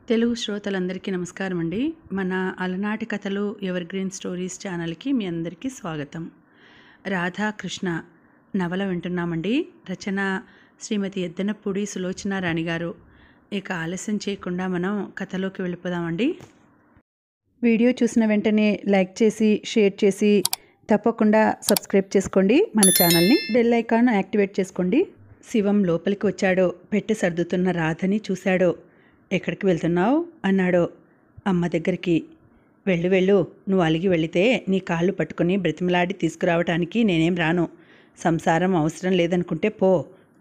తెలుగు శ్రోతలందరికీ నమస్కారం అండి. మన అలనాటి కథలు ఎవర్ గ్రీన్ స్టోరీస్ ఛానల్కి మీ అందరికీ స్వాగతం. రాధాకృష్ణ నవల వింటున్నామండి. రచన శ్రీమతి ఎద్దనపూడి సులోచన రాణి గారు. ఇక ఆలస్యం చేయకుండా మనం కథలోకి వెళ్ళిపోదామండి. వీడియో చూసిన వెంటనే లైక్ చేసి షేర్ చేసి తప్పకుండా సబ్స్క్రైబ్ చేసుకోండి. మన ఛానల్ని బెల్ ఐకాన్ యాక్టివేట్ చేసుకోండి. శివం లోపలికి వచ్చాడు. పెట్టె సర్దుతున్న రాధని చూశాడు. ఎక్కడికి వెళ్తున్నావు అన్నాడు. అమ్మ దగ్గరికి. వెళ్ళు, నువ్వు అలిగి వెళితే నీ కాళ్ళు పట్టుకుని బ్రతిమలాడి తీసుకురావటానికి నేనేం రాను. సంసారం అవసరం లేదనుకుంటే పో,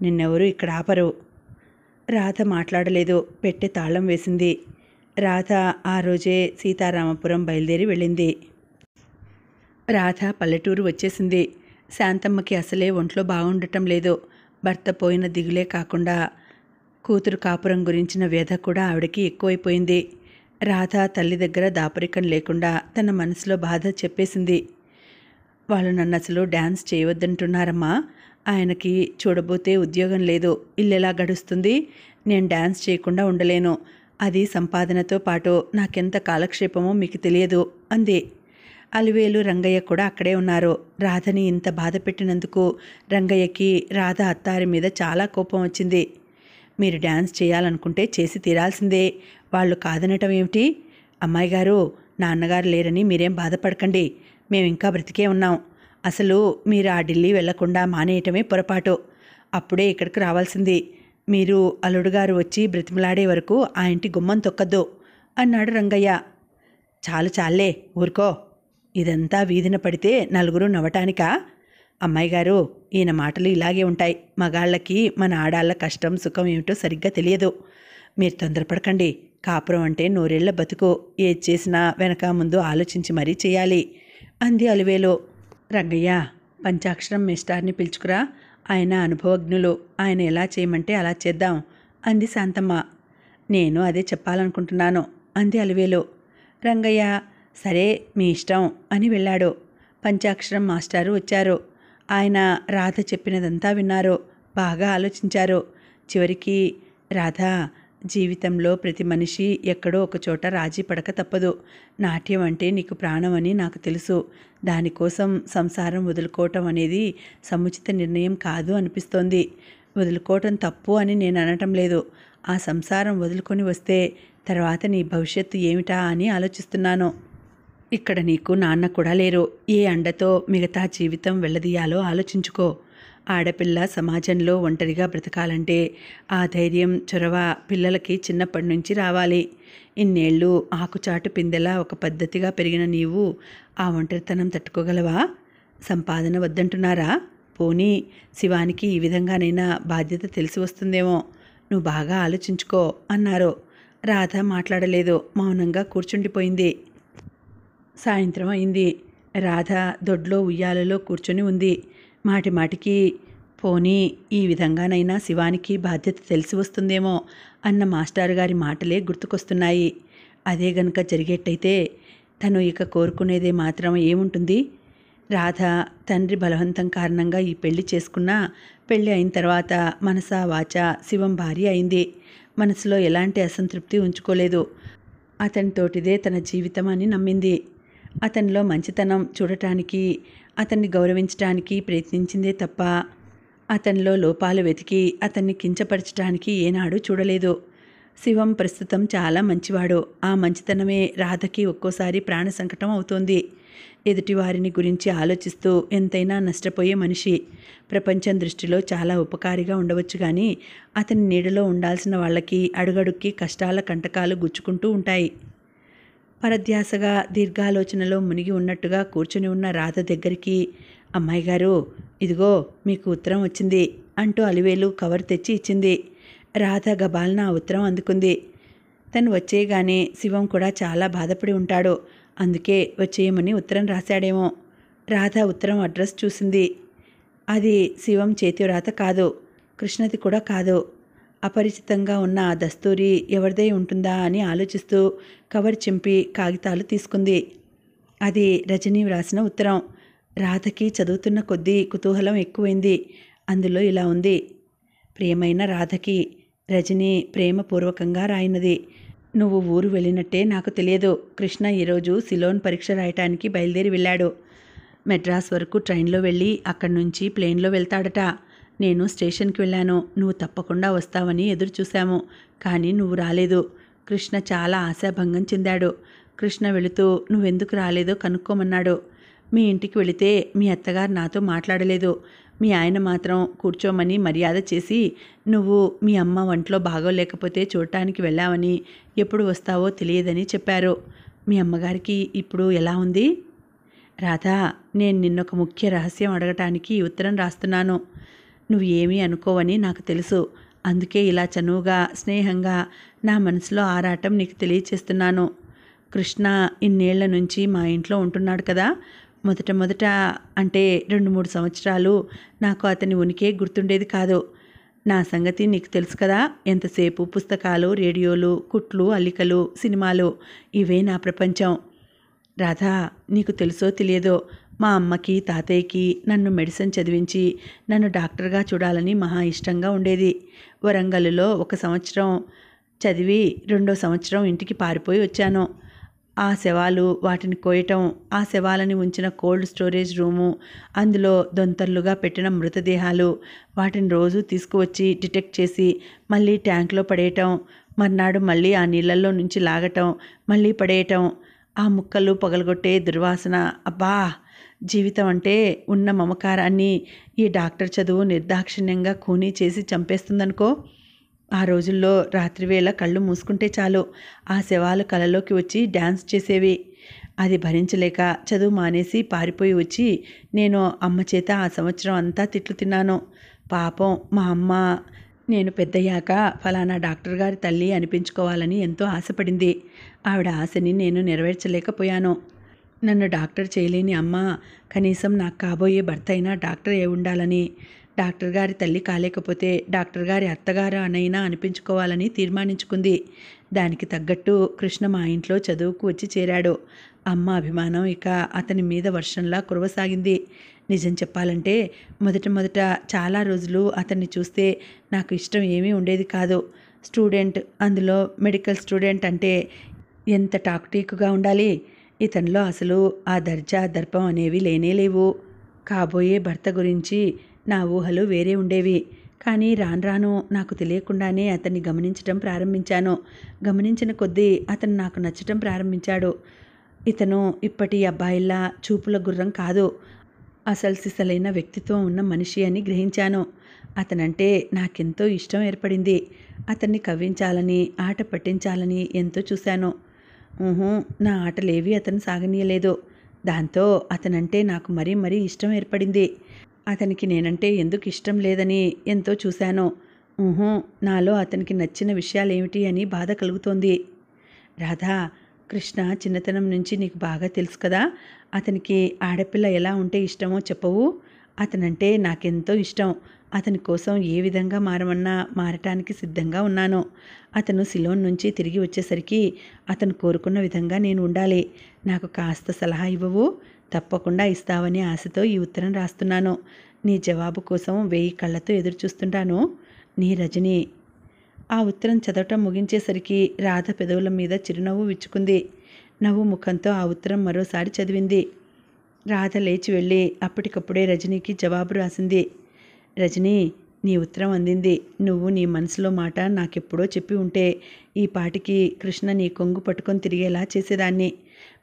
నిన్నెవరూ ఇక్కడ ఆపరు. రాధ మాట్లాడలేదు. పెట్టె తాళం వేసింది. రాధ ఆ రోజే సీతారామపురం బయలుదేరి వెళ్ళింది. రాధ పల్లెటూరు వచ్చేసింది. శాంతమ్మకి అసలే ఒంట్లో బాగుండటం లేదు. భర్త పోయిన దిగులే కాకుండా కూతురు కాపురం గురించిన వ్యధ కూడా ఆవిడకి ఎక్కువైపోయింది. రాధ తల్లి దగ్గర దాపరికం లేకుండా తన మనసులో బాధ చెప్పేసింది. వాళ్ళు నన్ను అసలు డ్యాన్స్ చేయవద్దంటున్నారమ్మా. ఆయనకి చూడబోతే ఉద్యోగం లేదు, ఇల్లు ఎలా గడుస్తుంది? నేను డ్యాన్స్ చేయకుండా ఉండలేను. అది సంపాదనతో పాటు నాకెంత కాలక్షేపమో మీకు తెలియదు అంది. అలివేలు రంగయ్య కూడా అక్కడే ఉన్నారు. రాధని ఇంత బాధ పెట్టినందుకు రంగయ్యకి రాధ అత్తారి మీద చాలా కోపం వచ్చింది. మీరు డ్యాన్స్ చేయాలనుకుంటే చేసి తీరాల్సిందే, వాళ్ళు కాదనటం ఏమిటి? అమ్మాయి గారు, నాన్నగారు లేరని మీరేం బాధపడకండి. మేము ఇంకా బ్రతికే ఉన్నాం. అసలు మీరు ఆ ఢిల్లీ వెళ్లకుండా మానేయటమే పొరపాటు. అప్పుడే ఇక్కడికి రావాల్సింది. మీరు అల్లుడుగారు వచ్చి బ్రతిమలాడే వరకు ఆ ఇంటి గుమ్మం తొక్కద్దు అన్నాడు రంగయ్య. చాలే ఊరుకో. ఇదంతా వీధిన పడితే నలుగురు నవ్వటానికా? అమ్మాయి గారు, ఈయన మాటలు ఇలాగే ఉంటాయి. మగాళ్ళకి మన ఆడాళ్ళ కష్టం సుఖం ఏమిటో సరిగ్గా తెలియదు. మీరు తొందరపడకండి. కాపురం అంటే నూరేళ్ల బతుకు. ఏది చేసినా వెనక ముందు ఆలోచించి మరీ చేయాలి అంది అలివేలు. రంగయ్య, పంచాక్షరం మేస్టార్ని పిలుచుకురా. ఆయన అనుభవజ్ఞులు. ఆయన ఎలా చేయమంటే అలా చేద్దాం అంది శాంతమ్మ. నేను అదే చెప్పాలనుకుంటున్నాను అంది అలివేలు. రంగయ్య సరే మీ ఇష్టం అని వెళ్ళాడు. పంచాక్షరం మాస్టారు వచ్చారు. ఆయన రాధ చెప్పినదంతా విన్నారు. బాగా ఆలోచించారు. చివరికి రాధ, జీవితంలో ప్రతి మనిషి ఎక్కడో ఒకచోట రాజీ పడక తప్పదు. నాట్యం అంటే నీకు ప్రాణం అని నాకు తెలుసు. దానికోసం సంసారం వదులుకోవటం అనేది సముచిత నిర్ణయం కాదు అనిపిస్తోంది. వదులుకోవటం తప్పు అని నేను అనటం లేదు. ఆ సంసారం వదులుకొని వస్తే తర్వాత నీ భవిష్యత్తు ఏమిటా అని ఆలోచిస్తున్నాను. ఇక్కడ నీకు నాన్న కూడా లేరు. ఏ అండతో మిగతా జీవితం వెళ్ళదీయాలో ఆలోచించుకో. ఆడపిల్ల సమాజంలో ఒంటరిగా బ్రతకాలంటే ఆ ధైర్యం, చొరవ పిల్లలకి చిన్నప్పటి నుంచి రావాలి. ఇన్నేళ్ళు ఆకుచాటు పిందెలా ఒక పద్ధతిగా పెరిగిన నీవు ఆ ఒంటరితనం తట్టుకోగలవా? సంపాదన వద్దంటున్నారా? పోనీ శివానికి ఈ విధంగానైనా బాధ్యత తెలిసి వస్తుందేమో. నువ్వు బాగా ఆలోచించుకో అన్నారు. రాధ మాట్లాడలేదు. మౌనంగా కూర్చుండిపోయింది. సాయంత్రం అయింది. రాధ దొడ్లో ఉయ్యాలలో కూర్చొని ఉంది. మాటికి పోనీ ఈ విధంగానైనా శివానికి బాధ్యత తెలిసి వస్తుందేమో అన్న మాస్టారు గారి మాటలే గుర్తుకొస్తున్నాయి. అదే గనుక జరిగేట్టయితే తను ఇక కోరుకునేదే మాత్రం ఏముంటుంది? రాధ తండ్రి బలవంతం కారణంగా ఈ పెళ్లి చేసుకున్నా పెళ్ళి అయిన తర్వాత మనసా వాచా శివం భార్య అయింది. మనసులో ఎలాంటి అసంతృప్తి ఉంచుకోలేదు. అతనితోటిదే తన జీవితం అని నమ్మింది. అతనిలో మంచితనం చూడటానికి, అతన్ని గౌరవించటానికి ప్రయత్నించిందే తప్ప అతనిలో లోపాలు వెతికి అతన్ని కించపరచడానికి ఏనాడు చూడలేదు. శివం ప్రస్తుతం చాలా మంచివాడు. ఆ మంచితనమే రాధకి ఒక్కోసారి ప్రాణ సంకటం అవుతోంది. ఎదుటివారిని గురించి ఆలోచిస్తూ ఎంతైనా నష్టపోయే మనిషి. ప్రపంచం దృష్టిలో చాలా ఉపకారిగా ఉండవచ్చు కానీ అతని నీడలో ఉండాల్సిన వాళ్ళకి అడుగడుక్కి కష్టాల కంటకాలు గుచ్చుకుంటూ ఉంటాయి. పరధ్యాసగా దీర్ఘాలోచనలో మునిగి ఉన్నట్టుగా కూర్చుని ఉన్న రాధ దగ్గరికి, అమ్మాయి గారు, ఇదిగో మీకు ఉత్తరం వచ్చింది అంటూ అలివేలు కవర్ తెచ్చి ఇచ్చింది. రాధ గబాల్న ఆ ఉత్తరం అందుకుంది. తను వచ్చేయగానే శివం కూడా చాలా బాధపడి ఉంటాడు. అందుకే వచ్చేయమని ఉత్తరం రాశాడేమో. రాధ ఉత్తరం అడ్రస్ చూసింది. అది శివం చేతి రాత కాదు, కృష్ణది కూడా కాదు. అపరిచితంగా ఉన్న ఆ దస్తూరి ఎవరిదై ఉంటుందా అని ఆలోచిస్తూ కవర్ చింపి కాగితాలు తీసుకుంది. అది రజనీ వ్రాసిన ఉత్తరం. రాధకి చదువుతున్న కొద్దీ కుతూహలం ఎక్కువైంది. అందులో ఇలా ఉంది: ప్రియమైన రాధకి, రజనీ ప్రేమపూర్వకంగా రాయినది. నువ్వు ఊరు వెళ్ళినట్టే నాకు తెలియదు. కృష్ణ ఈరోజు సిలోన్ పరీక్ష రాయటానికి బయలుదేరి వెళ్ళాడు. మెడ్రాస్ వరకు ట్రైన్లో వెళ్ళి అక్కడి నుంచి ప్లేన్లో వెళ్తాడట. నేను స్టేషన్కి వెళ్ళాను. నువ్వు తప్పకుండా వస్తావని ఎదురు చూశాము. కానీ నువ్వు రాలేదు. కృష్ణ చాలా ఆశాభంగం చెందాడు. కృష్ణ వెళుతూ నువ్వెందుకు రాలేదో కనుక్కోమన్నాడు. మీ ఇంటికి వెళితే మీ అత్తగారు నాతో మాట్లాడలేదు. మీ ఆయన మాత్రం కూర్చోమని మర్యాద చేసి నువ్వు మీ అమ్మ ఒంట్లో బాగోలేకపోతే చూడటానికి వెళ్ళావని, ఎప్పుడు వస్తావో తెలియదని చెప్పారు. మీ అమ్మగారికి ఇప్పుడు ఎలా ఉంది? రాధా, నేను నిన్నొక ముఖ్య రహస్యం అడగటానికి ఈ ఉత్తరం రాస్తున్నాను. నువ్వు ఏమీ అనుకోవని నాకు తెలుసు. అందుకే ఇలా చనువుగా స్నేహంగా నా మనసులో ఆరాటం నీకు తెలియచేస్తున్నాను. కృష్ణ ఇన్నేళ్ల నుంచి మా ఇంట్లో ఉంటున్నాడు కదా. మొదట అంటే 2-3 సంవత్సరాలు నాకు అతని ఉనికే గుర్తుండేది కాదు. నా సంగతి నీకు తెలుసు కదా. ఎంతసేపు పుస్తకాలు, రేడియోలు, కుట్లు, అల్లికలు, సినిమాలు, ఇవే నా ప్రపంచం. రాధా, నీకు తెలుసో తెలియదో మా అమ్మకి తాతయ్యకి నన్ను మెడిసిన్ చదివించి నన్ను డాక్టర్గా చూడాలని మహా ఇష్టంగా ఉండేది. వరంగల్లో 1 సంవత్సరం చదివి 2వ సంవత్సరం ఇంటికి పారిపోయి వచ్చాను. ఆ శవాలు, వాటిని కోయటం, ఆ శవాలని ఉంచిన కోల్డ్ స్టోరేజ్ రూము, అందులో దొంతర్లుగా పెట్టిన మృతదేహాలు, వాటిని రోజు తీసుకువచ్చి డిటెక్ట్ చేసి మళ్ళీ ట్యాంక్లో పడేయటం, మర్నాడు మళ్ళీ ఆ నీళ్ళల్లో నుంచి లాగటం, మళ్ళీ పడేయటం, ఆ ముక్కలు పగలగొట్టే దుర్వాసన. అబ్బా! జీవితం అంటే ఉన్న మమకారాన్ని ఈ డాక్టర్ చదువు నిర్దాక్షిణ్యంగా ఖూనీ చేసి చంపేస్తుందనుకో. ఆ రోజుల్లో రాత్రివేళ కళ్ళు మూసుకుంటే చాలు ఆ శవాలు కలలోకి వచ్చి డ్యాన్స్ చేసేవి. అది భరించలేక చదువు మానేసి పారిపోయి వచ్చి నేను అమ్మ చేత ఆ సంవత్సరం అంతా తిట్లు తిన్నాను. పాపం మా అమ్మ నేను పెద్దయ్యాక ఫలానా డాక్టర్ గారి తల్లి అనిపించుకోవాలని ఎంతో ఆశపడింది. ఆవిడ ఆశని నేను నెరవేర్చలేకపోయాను. నన్ను డాక్టర్ చేయలేని అమ్మ కనీసం నాకు కాబోయే భర్త అయినా డాక్టర్ అయి ఉండాలని, డాక్టర్ గారి తల్లి కాలేకపోతే డాక్టర్ గారి అత్తగారు అనైనా అనిపించుకోవాలని తీర్మానించుకుంది. దానికి తగ్గట్టు కృష్ణ మా ఇంట్లో చదువుకు వచ్చి చేరాడు. అమ్మ అభిమానం ఇక అతని మీద వర్షంలా కురవసాగింది. నిజం చెప్పాలంటే మొదట చాలా రోజులు అతన్ని చూస్తే నాకు ఇష్టం ఏమీ ఉండేది కాదు. స్టూడెంట్, అందులో మెడికల్ స్టూడెంట్ అంటే ఎంత టాక్టీకుగా ఉండాలి. ఇతనిలో అసలు ఆ దర్జా దర్పం అనేవి లేనేలేవు. కాబోయే భర్త గురించి నా ఊహలు వేరే ఉండేవి. కానీ రాను నాకు తెలియకుండానే అతన్ని గమనించటం ప్రారంభించాను. గమనించిన కొద్దీ అతను నాకు నచ్చటం ప్రారంభించాడు. ఇతను ఇప్పటి అబ్బాయిల్లా చూపుల గుర్రం కాదు, అసలు సిసలైన వ్యక్తిత్వం ఉన్న మనిషి అని గ్రహించాను. అతనంటే నాకెంతో ఇష్టం ఏర్పడింది. అతన్ని కవ్వించాలని, ఆట పట్టించాలని ఎంతో చూశాను. నా ఆటలేవి అతను సాగనీయలేదు. దాంతో అతనంటే నాకు మరీ ఇష్టం ఏర్పడింది. అతనికి నేనంటే ఎందుకు ఇష్టం లేదని ఎంతో చూశాను. నాలో అతనికి నచ్చిన విషయాలేమిటి అని బాధ కలుగుతోంది. రాధా, కృష్ణ చిన్నతనం నుంచి నీకు బాగా తెలుసు కదా. అతనికి ఆడపిల్ల ఎలా ఉంటే ఇష్టమో చెప్పవు. అతనంటే నాకెంతో ఇష్టం. అతని కోసం ఏ విధంగా మారమన్నా మారటానికి సిద్ధంగా ఉన్నాను. అతను సిలోన్ నుంచి తిరిగి వచ్చేసరికి అతను కోరుకున్న విధంగా నేను ఉండాలి. నాకు కాస్త సలహా ఇవ్వవు? తప్పకుండా ఇస్తావని ఆశతో ఈ ఉత్తరం రాస్తున్నాను. నీ జవాబు కోసం 1000 కళ్ళతో ఎదురు చూస్తుంటాను. నీ రజని. ఆ ఉత్తరం చదవటం ముగించేసరికి రాధ పెదవుల మీద చిరునవ్వు విచ్చుకుంది. నవ్వు ముఖంతో ఆ ఉత్తరం మరోసారి చదివింది. రాధ లేచి వెళ్ళి అప్పటికప్పుడే రజనీకి జవాబు రాసింది. రజనీ, నీ ఉత్తరం అందింది. నువ్వు నీ మనసులో మాట నాకెప్పుడో చెప్పి ఉంటే ఈ పాటికి కృష్ణ నీ కొంగు పట్టుకొని తిరిగేలా చేసేదాన్ని.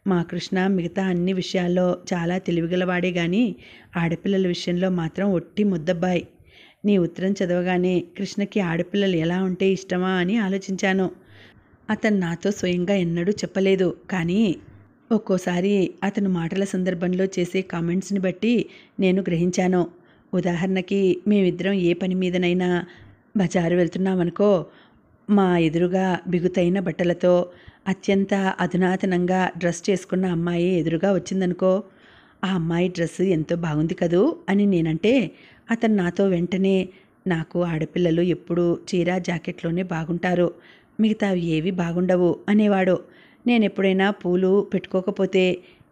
మా కృష్ణ మిగతా అన్ని విషయాల్లో చాలా తెలివిగలవాడే గాని ఆడపిల్లల విషయంలో మాత్రం ఒట్టి ముద్దబ్బాయి. నీ ఉత్తరం చదవగానే కృష్ణకి ఆడపిల్లలు ఎలా ఉంటే ఇష్టమా అని ఆలోచించాను. అతను నాతో స్వయంగా ఎన్నడూ చెప్పలేదు. కానీ ఒక్కోసారి అతను మాటల సందర్భంలో చేసే కామెంట్స్ని బట్టి నేను గ్రహించాను. ఉదాహరణకి మేమిద్దరం ఏ పని మీదనైనా బజారు వెళ్తున్నామనుకో, మా ఎదురుగా బిగుతైన బట్టలతో అత్యంత అధునాతనంగా డ్రెస్ చేసుకున్న అమ్మాయి ఎదురుగా వచ్చిందనుకో, ఆ అమ్మాయి డ్రెస్సు ఎంతో బాగుంది కదూ అని నేనంటే అతను నాతో వెంటనే నాకు ఆడపిల్లలు ఎప్పుడూ చీర జాకెట్లోనే బాగుంటారు, మిగతావి ఏవి బాగుండవు అనేవాడు. నేనెప్పుడైనా పూలు పెట్టుకోకపోతే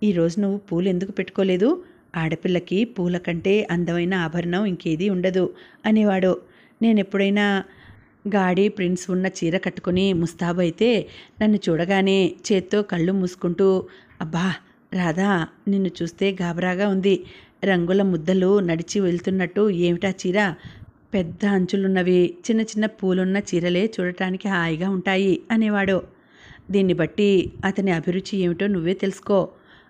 ఈరోజు నువ్వు పూలు ఎందుకు పెట్టుకోలేదు, ఆడపిల్లకి పూల కంటే అందమైన ఆభరణం ఇంకేదీ ఉండదు అనేవాడు. నేనెప్పుడైనా గాడి ప్రింట్స్ ఉన్న చీర కట్టుకుని ముస్తాబు అయితే నన్ను చూడగానే చేత్తో కళ్ళు మూసుకుంటూ, అబ్బా రాధా, నిన్ను చూస్తే గాబరాగా ఉంది, రంగుల ముద్దలు నడిచి వెళ్తున్నట్టు ఏమిటా చీర, పెద్ద అంచులున్నవి, చిన్న చిన్న పూలున్న చీరలే చూడటానికి హాయిగా ఉంటాయి అనేవాడు. దీన్ని బట్టి అతని అభిరుచి ఏమిటో నువ్వే తెలుసుకో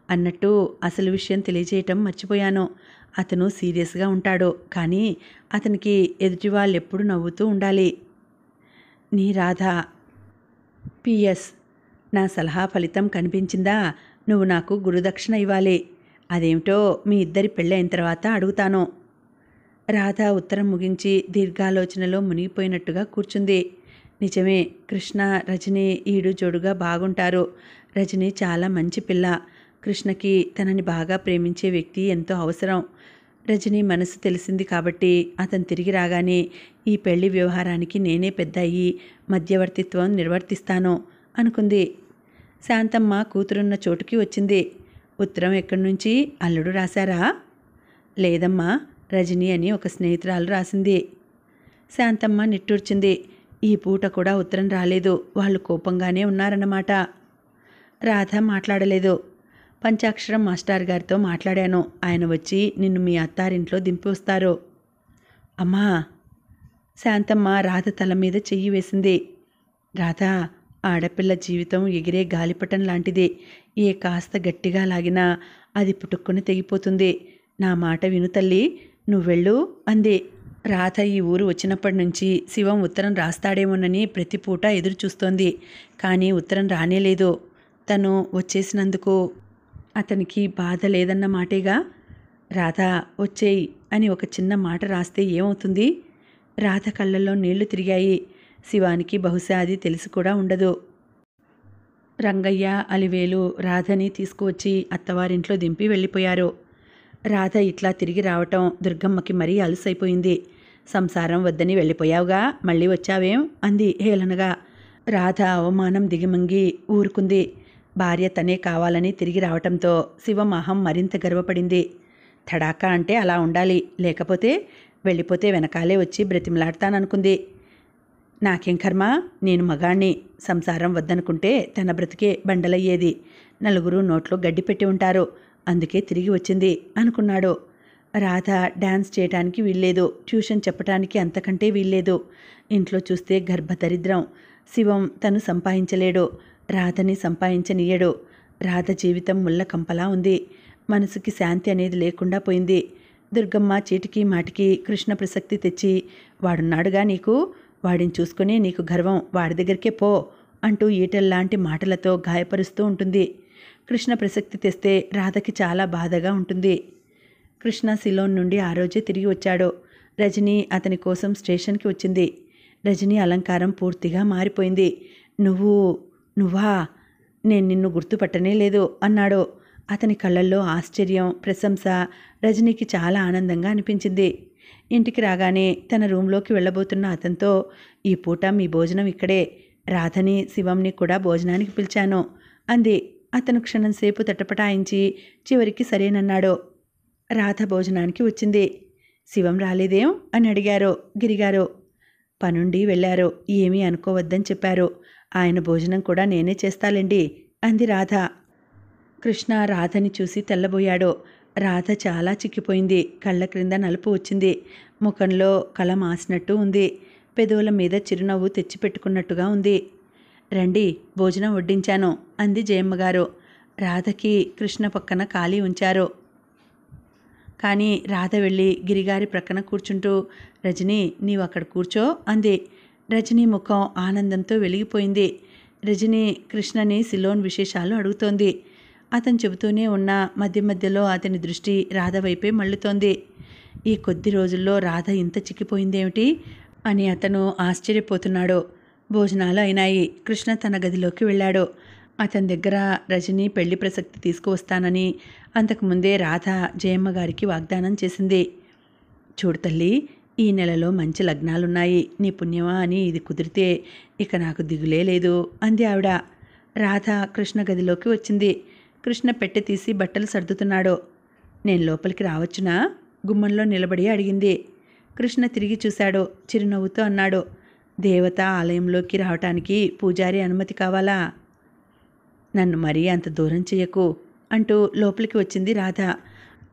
అన్నట్టు అసలు విషయం తెలియజేయటం మర్చిపోయాను. అతను సీరియస్గా ఉంటాడు, కానీ అతనికి ఎదుటి వాళ్ళు ఎప్పుడు నవ్వుతూ ఉండాలి. నీ రాధ. పిఎస్, నా సలహా ఫలితం కనిపించిందా? నువ్వు నాకు గురుదక్షిణ ఇవ్వాలి. అదేమిటో మీ ఇద్దరి పెళ్ళైన తర్వాత అడుగుతాను. రాధ ఉత్తరం ముగించి దీర్ఘాలోచనలో మునిగిపోయినట్టుగా కూర్చుంది. నిజమే, కృష్ణ రజని ఈడు జోడుగా బాగుంటారు. రజని చాలా మంచి పిల్ల. కృష్ణకి తనని బాగా ప్రేమించే వ్యక్తి ఎంతో అవసరం. రజని మనసు తెలిసింది కాబట్టి అతను తిరిగి రాగానే ఈ పెళ్లి వ్యవహారానికి నేనే పెద్ద అయ్యి మధ్యవర్తిత్వం నిర్వర్తిస్తాను అనుకుంది. శాంతమ్మ కూతురున్న చోటుకి వచ్చింది. ఉత్తరం ఎక్కడి నుంచి? అల్లుడు రాశారా? లేదమ్మా, రజని అని ఒక స్నేహితురాలు రాసింది. శాంతమ్మ నిట్టూర్చింది. ఈ పూట కూడా ఉత్తరం రాలేదు. వాళ్ళు కోపంగానే ఉన్నారన్నమాట. రాధ మాట్లాడలేదు. పంచాక్షరం మాస్టర్ గారితో మాట్లాడాను. ఆయన వచ్చి నిన్ను మీ అత్తారింట్లో దింపి వస్తారు. అమ్మా. శాంతమ్మ రాధ తల మీద చెయ్యి వేసింది. రాధ, ఆడపిల్ల జీవితం ఎగిరే గాలిపటం లాంటిది. ఏ కాస్త గట్టిగా లాగినా అది పుట్టుక్కుని తెగిపోతుంది. నా మాట విను తల్లి, నువ్వెళ్ళు అంది. రాధ ఈ ఊరు వచ్చినప్పటి నుంచి శివం ఉత్తరం రాస్తాడేమోనని ప్రతి పూట ఎదురు చూస్తోంది. కానీ ఉత్తరం రానేలేదు. తను వచ్చేసినందుకు అతనికి బాధ లేదన్న మాటేగా. రాధ వచ్చేయి అని ఒక చిన్న మాట రాస్తే ఏమవుతుంది? రాధ కళ్ళల్లో నీళ్లు తిరిగాయి. శివానికి బహుశా అది తెలిసి కూడా ఉండదు. రంగయ్య, అలివేలు రాధని తీసుకువచ్చి అత్తవారింట్లో దింపి వెళ్ళిపోయారు. రాధ ఇట్లా తిరిగి రావటం దుర్గమ్మకి మరీ అలుసైపోయింది. సంసారం వద్దని వెళ్ళిపోయావుగా, మళ్ళీ వచ్చావేం అంది హేళనగా. రాధ అవమానం దిగిమంగి ఊరుకుంది. భార్య తనే కావాలని తిరిగి రావటంతో శివం అహం మరింత గర్వపడింది. తడాకా అంటే అలా ఉండాలి, లేకపోతే వెళ్ళిపోతే వెనకాలే వచ్చి బ్రతిమలాడతాననుకుంది. నాకేం కర్మ, నేను మగాణ్ణి. సంసారం వద్దనుకుంటే తన బ్రతికే బండలయ్యేది. నలుగురు నోట్లో గడ్డి పెట్టి ఉంటారు, అందుకే తిరిగి వచ్చింది అనుకున్నాడు. రాధ డ్యాన్స్ చేయటానికి వీల్లేదు, ట్యూషన్ చెప్పటానికి అంతకంటే వీల్లేదు. ఇంట్లో చూస్తే గర్భదరిద్రం. శివం తను సంపాదించలేడు, రాధని సంపాదించనీయడు. రాధ జీవితం ముళ్ళ కంపలా ఉంది. మనసుకి శాంతి అనేది లేకుండా పోయింది. దుర్గమ్మ చీటికి మాటికి కృష్ణ ప్రసక్తి తెచ్చి, వాడున్నాడుగా నీకు, వాడిని చూసుకునే నీకు గర్వం, వాడి దగ్గరికే పో అంటూ ఈటల్లాంటి మాటలతో గాయపరుస్తూ ఉంటుంది. కృష్ణ ప్రసక్తి తెస్తే రాధకి చాలా బాధగా ఉంటుంది. కృష్ణ సిలోన్ నుండి ఆ రోజే తిరిగి వచ్చాడు. రజని అతని కోసం స్టేషన్కి వచ్చింది. రజని అలంకారం పూర్తిగా మారిపోయింది. నువ్వా? నేను నిన్ను గుర్తుపట్టనే లేదు అన్నాడు. అతని కళ్ళల్లో ఆశ్చర్యం, ప్రశంస. రజనీకి చాలా ఆనందంగా అనిపించింది. ఇంటికి రాగానే తన రూంలోకి వెళ్ళబోతున్న అతనితో, ఈ పూట మీ భోజనం ఇక్కడే, రాధని శివంని కూడా భోజనానికి పిలిచాను అంది. అతను క్షణంసేపు తటపటాయించి చివరికి సరేనన్నాడు. రాధ భోజనానికి వచ్చింది. శివం రాలేదేం అని అడిగారు గిరిగారు. పనుండి వెళ్ళారు, ఏమీ అనుకోవద్దని చెప్పారు. ఆయన భోజనం కూడా నేనే చేస్తాలేండి అంది రాధ. కృష్ణ రాధని చూసి తెల్లబోయాడు. రాధ చాలా చిక్కిపోయింది. కళ్ళ క్రింద నలుపు వచ్చింది. ముఖంలో కళ మాసినట్టు ఉంది. పెదవుల మీద చిరునవ్వు తెచ్చిపెట్టుకున్నట్టుగా ఉంది. రండి, భోజనం వడ్డించాను అంది జయమ్మగారు. రాధకి కృష్ణ పక్కన ఖాళీ ఉంచారు. కానీ రాధ వెళ్ళి గిరిగారి ప్రక్కన కూర్చుంటూ, రజని నీవు అక్కడ కూర్చో అంది. రజని ముఖం ఆనందంతో వెలిగిపోయింది. రజని కృష్ణని సిలోన్ విశేషాలు అడుగుతోంది. అతను చెబుతూనే ఉన్న మధ్య మధ్యలో అతని దృష్టి రాధ వైపే మళ్ళుతోంది. ఈ కొద్ది రోజుల్లో రాధ ఇంత చిక్కిపోయిందేమిటి అని అతను ఆశ్చర్యపోతున్నాడు. భోజనాలు అయినాయి. కృష్ణ తన గదిలోకి వెళ్ళాడు. అతని దగ్గర రజని పెళ్లి ప్రసక్తి తీసుకువస్తానని అంతకుముందే రాధ జయమ్మ గారికి వాగ్దానం చేసింది. చూడు తల్లి, ఈ నెలలో మంచి లగ్నాలున్నాయి. నీ పుణ్యమా అని ఇది కుదిరితే ఇక నాకు దిగులే లేదు అంది ఆవిడ. రాధ కృష్ణ గదిలోకి వచ్చింది. కృష్ణ పెట్టె తీసి బట్టలు సర్దుతున్నాడు. నేను లోపలికి రావచ్చునా? గుమ్మంలో నిలబడి అడిగింది. కృష్ణ తిరిగి చూశాడు. చిరునవ్వుతో అన్నాడు, దేవత ఆలయంలోకి రావటానికి పూజారి అనుమతి కావాలా? నన్ను మరీ అంత దూరం చెయ్యకు అంటూ లోపలికి వచ్చింది రాధ.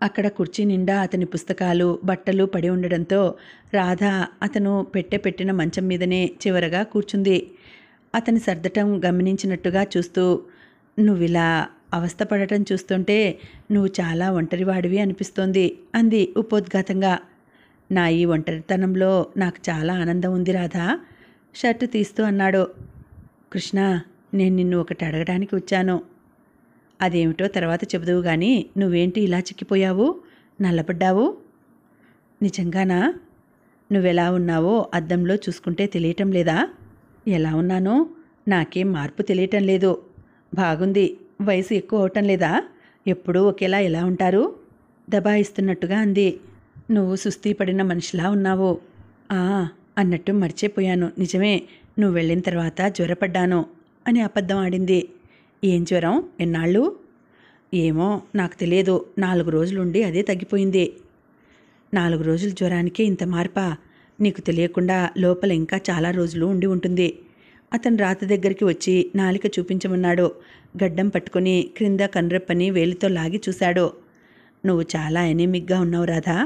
అక్కడ కుర్చీ నిండా అతని పుస్తకాలు, బట్టలు పడి ఉండడంతో రాధ అతను పెట్టిన మంచం మీదనే చివరగా కూర్చుంది. అతని సర్దటం గమనించినట్టుగా చూస్తూ, నువ్విలా అవస్థపడటం చూస్తుంటే నువ్వు చాలా ఒంటరివాడివి అనిపిస్తోంది అంది ఉపోద్ఘాతంగా. నా ఈ ఒంటరితనంలో నాకు చాలా ఆనందం ఉంది రాధా, షర్టు తీస్తూ అన్నాడు. కృష్ణ, నేను నిన్ను ఒకటి అడగడానికి వచ్చాను. అదేమిటో తర్వాత చెబుదువు గాని నువ్వేంటి ఇలా చిక్కిపోయావు, నల్లబడ్డావు? నిజంగానా? నువ్వెలా ఉన్నావో అద్దంలో చూసుకుంటే తెలియటం లేదా? ఎలా ఉన్నానో నాకేం మార్పు తెలియటం లేదు. బాగుంది. వయసు ఎక్కువ అవటం లేదా? ఎప్పుడూ ఒకేలా ఎలా ఉంటారు? దబాయిస్తున్నట్టుగా అంది. నువ్వు సుస్థి పడిన మనిషిలా ఉన్నావు. అన్నట్టు మర్చిపోయాను. నిజమే, నువ్వు వెళ్ళిన తర్వాత జ్వరపడ్డాను అని అబద్ధం ఆడింది. ఏం జ్వరం? ఎన్నాళ్ళు? ఏమో నాకు తెలియదు. 4 రోజులుండి అదే తగ్గిపోయింది. 4 రోజుల జ్వరానికే ఇంత మార్పా? నీకు తెలియకుండా లోపల ఇంకా చాలా రోజులు ఉండి ఉంటుంది. అతను రాత దగ్గరికి వచ్చి నాలిక చూపించమన్నాడు. గడ్డం పట్టుకుని క్రింద కన్రెప్పని వేలితో లాగి చూశాడు. నువ్వు చాలా ఎనీమిక్గా ఉన్నావు రాధా,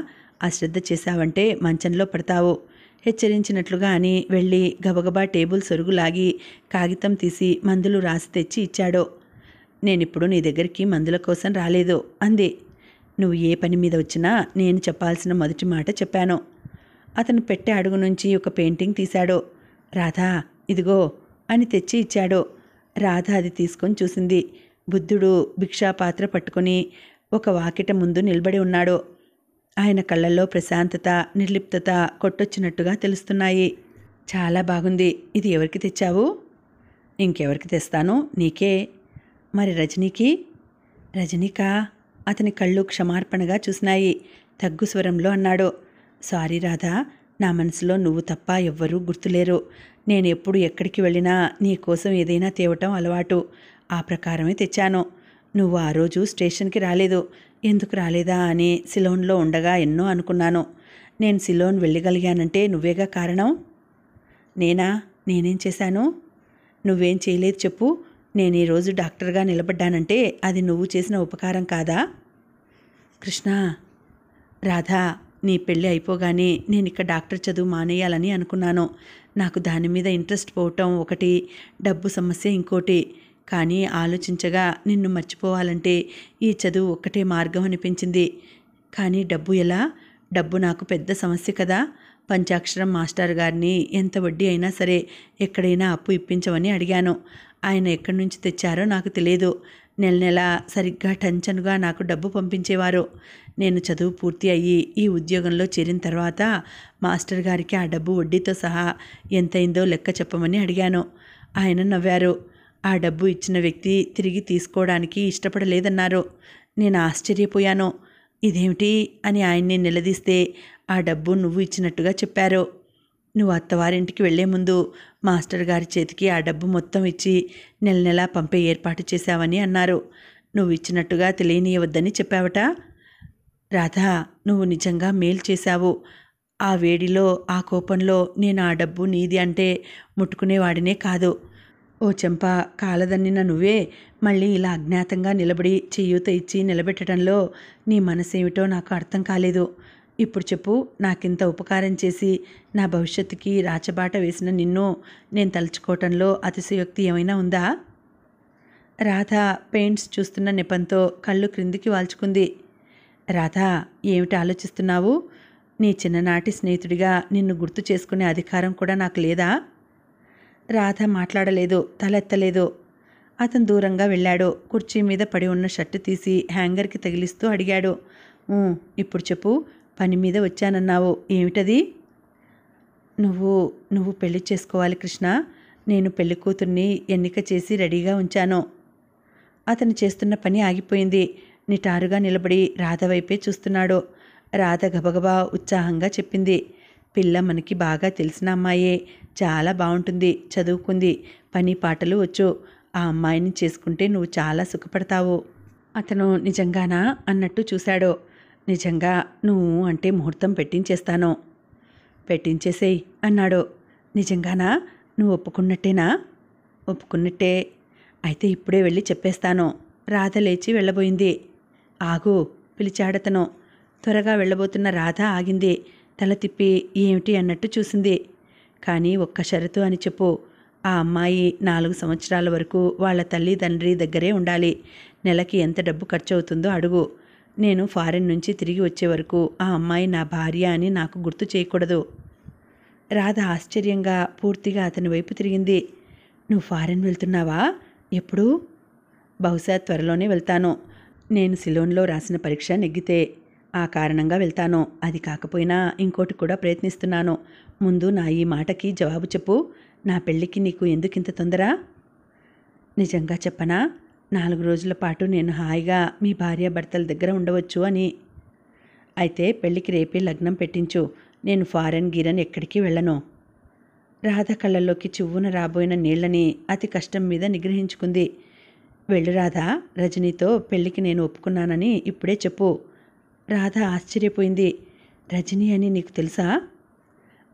అశ్రద్ధ చేశావంటే మంచంలో పడతావు హెచ్చరించినట్లుగా అని వెళ్ళి గబగబా టేబుల్ సొరుగు లాగి కాగితం తీసి మందులు రాసి తెచ్చి ఇచ్చాడు. నేనిప్పుడు నీ దగ్గరికి మందుల కోసం రాలేదు అంది. నువ్వు ఏ పని మీద వచ్చినా నేను చెప్పాల్సిన మొదటి మాట చెప్పాను. అతను పెట్టే అడుగు నుంచి ఒక పెయింటింగ్ తీశాడు. రాధా, ఇదిగో అని తెచ్చి ఇచ్చాడు. రాధ అది తీసుకొని చూసింది. బుద్ధుడు భిక్షాపాత్ర పట్టుకుని ఒక వాకిట ముందు నిలబడి ఉన్నాడు. ఆయన కళ్ళల్లో ప్రశాంతత, నిర్లిప్తత కొట్టొచ్చినట్టుగా తెలుస్తున్నాయి. చాలా బాగుంది. ఇది ఎవరికి తెచ్చావు? ఇంకెవరికి తెస్తాను, నీకే. మరి రజనీకి? రజనీకా? అతని కళ్ళు క్షమార్పణగా చూసినాయి. తగ్గు స్వరంలో అన్నాడు. సారీ రాధా, నా మనసులో నువ్వు తప్ప ఎవ్వరూ గుర్తులేరు. నేను ఎప్పుడు ఎక్కడికి వెళ్ళినా నీ కోసం ఏదైనా తేవటం అలవాటు. ఆ ప్రకారమే తెచ్చాను. నువ్వు ఆ రోజు స్టేషన్కి రాలేదు. ఎందుకు రాలేదా అని సిలోన్లో ఉండగా ఎన్నో అనుకున్నాను. నేను సిలోన్ వెళ్ళగలిగానంటే నువ్వేగా కారణం. నేనేం చేశాను? నువ్వేం చేయలేదు చెప్పు. నేను ఈరోజు డాక్టర్గా నిలబడ్డానంటే అది నువ్వు చేసిన ఉపకారం కాదా? కృష్ణ, రాధా, నీ పెళ్ళి అయిపోగానే నేను ఇక్కడ డాక్టర్ చదువు మానేయాలని అనుకున్నాను. నాకు దాని మీద ఇంట్రెస్ట్ పోవటం ఒకటి, డబ్బు సమస్య ఇంకోటి. కానీ ఆలోచించగా నిన్ను మర్చిపోవాలంటే ఈ చదువు ఒక్కటే మార్గం అనిపించింది. కానీ డబ్బు ఎలా? డబ్బు నాకు పెద్ద సమస్య కదా. పంచాక్షరం మాస్టర్ గారిని ఎంత వడ్డీ అయినా సరే ఎక్కడైనా అప్పు ఇప్పించమని అడిగాను. ఆయన ఎక్కడి నుంచి తెచ్చారో నాకు తెలియదు. నెల సరిగ్గా టంచనుగా నాకు డబ్బు పంపించేవారు. నేను చదువు పూర్తి అయ్యి ఈ ఉద్యోగంలో చేరిన తర్వాత మాస్టర్ గారికి ఆ డబ్బు వడ్డీతో సహా ఎంతైందో లెక్క చెప్పమని అడిగాను. ఆయన నవ్వారు. ఆ డబ్బు ఇచ్చిన వ్యక్తి తిరిగి తీసుకోవడానికి ఇష్టపడలేదన్నారు. నేను ఆశ్చర్యపోయాను. ఇదేమిటి అని ఆయన్ని నిలదీస్తే ఆ డబ్బు నువ్వు ఇచ్చినట్టుగా చెప్పారు. నువ్వు అత్తవారింటికి వెళ్లే ముందు మాస్టర్ గారి చేతికి ఆ డబ్బు మొత్తం ఇచ్చి నెల పంపే ఏర్పాటు చేశావని అన్నారు. నువ్వు ఇచ్చినట్టుగా తెలియనియవద్దని చెప్పావట. రాధా, నువ్వు నిజంగా మేలు చేశావు. ఆ వేడిలో, ఆ కోపంలో నేను ఆ డబ్బు నీది అంటే ముట్టుకునేవాడినే కాదు. ఓ చెంప కాలదన్నిన నువ్వే మళ్ళీ ఇలా అజ్ఞాతంగా నిలబడి చేయూత ఇచ్చి నిలబెట్టడంలో నీ మనసేమిటో నాకు అర్థం కాలేదు. ఇప్పుడు చెప్పు, నాకింత ఉపకారం చేసి నా భవిష్యత్తుకి రాచబాట వేసిన నిన్ను నేను తలుచుకోవటంలో అతిశయోక్తి ఏమైనా ఉందా? రాధ పెయింట్స్ చూస్తున్న నెపంతో కళ్ళు క్రిందికి వాల్చుకుంది. రాధా, ఏమిటి ఆలోచిస్తున్నావు? నీ చిన్ననాటి స్నేహితుడిగా నిన్ను గుర్తు చేసుకునే అధికారం కూడా నాకు లేదా? రాధ మాట్లాడలేదు, తలెత్తలేదు. అతను దూరంగా వెళ్ళాడు. కుర్చీ మీద పడి ఉన్న షర్టు తీసి హ్యాంగర్కి తగిలిస్తూ అడిగాడు. ఇప్పుడు చెప్పు, పని మీద వచ్చానన్నావు, ఏమిటది? నువ్వు పెళ్లి చేసుకోవాలి కృష్ణ. నేను పెళ్లి కూతుర్ని ఎన్నిక చేసి రెడీగా ఉంచాను. అతను చేస్తున్న పని ఆగిపోయింది. నిటారుగా నిలబడి రాధ వైపే చూస్తున్నాడు. రాధ గబగబా ఉత్సాహంగా చెప్పింది. పిల్ల మనకి బాగా తెలిసిన అమ్మాయే, చాలా బాగుంటుంది, చదువుకుంది, పని పాటలు వచ్చు. ఆ అమ్మాయిని చేసుకుంటే నువ్వు చాలా సుఖపడతావు. అతను నిజంగానా అన్నట్టు చూశాడు. నిజంగా. నువ్వు అంటే ముహూర్తం పెట్టించేస్తాను. పెట్టించేసేయ్ అన్నాడు. నిజంగానా? నువ్వు ఒప్పుకున్నట్టేనా? ఒప్పుకున్నట్టే. అయితే ఇప్పుడే వెళ్ళి చెప్పేస్తాను. రాధ లేచి వెళ్ళబోయింది. ఆగు, పిలిచాడతను. త్వరగా వెళ్ళబోతున్న రాధ ఆగింది. తల తిప్పి ఏమిటి అన్నట్టు చూసింది. కానీ ఒక్క షరతు అని చెప్పు. ఆ అమ్మాయి 4 సంవత్సరాల వరకు వాళ్ళ తల్లి తండ్రి దగ్గరే ఉండాలి. నెలకి ఎంత డబ్బు ఖర్చు అవుతుందో అడుగు. నేను ఫారెన్ నుంచి తిరిగి వచ్చే వరకు ఆ అమ్మాయి నా భార్య అని నాకు గుర్తు చేయకూడదు. రాధ ఆశ్చర్యంగా పూర్తిగా అతని వైపు తిరిగింది. నువ్వు ఫారెన్ వెళ్తున్నావా? ఎప్పుడు? బహుశా త్వరలోనే వెళ్తాను. నేను సిలోన్లో రాసిన పరీక్ష నెగ్గితే ఆ కారణంగా వెళ్తాను. అది కాకపోయినా ఇంకోటి కూడా ప్రయత్నిస్తున్నాను. ముందు నా ఈ మాటకి జవాబు చెప్పు. నా పెళ్ళికి నీకు ఎందుకింత తొందర? నిజంగా చెప్పనా? 4 రోజుల పాటు నేను హాయిగా మీ భార్యాభర్తల దగ్గర ఉండవచ్చు అని. అయితే పెళ్ళికి రేపే లగ్నం పెట్టించు. నేను ఫారెన్ గీరన్ ఎక్కడికి వెళ్ళను. రాధ కళ్ళల్లోకి చివ్వున రాబోయిన నీళ్లని అతి కష్టం మీద నిగ్రహించుకుంది. వెళ్ళు రాధా, రజనీతో పెళ్ళికి నేను ఒప్పుకున్నానని ఇప్పుడే చెప్పు. రాధ ఆశ్చర్యపోయింది. రజనీ అని నీకు తెలుసా?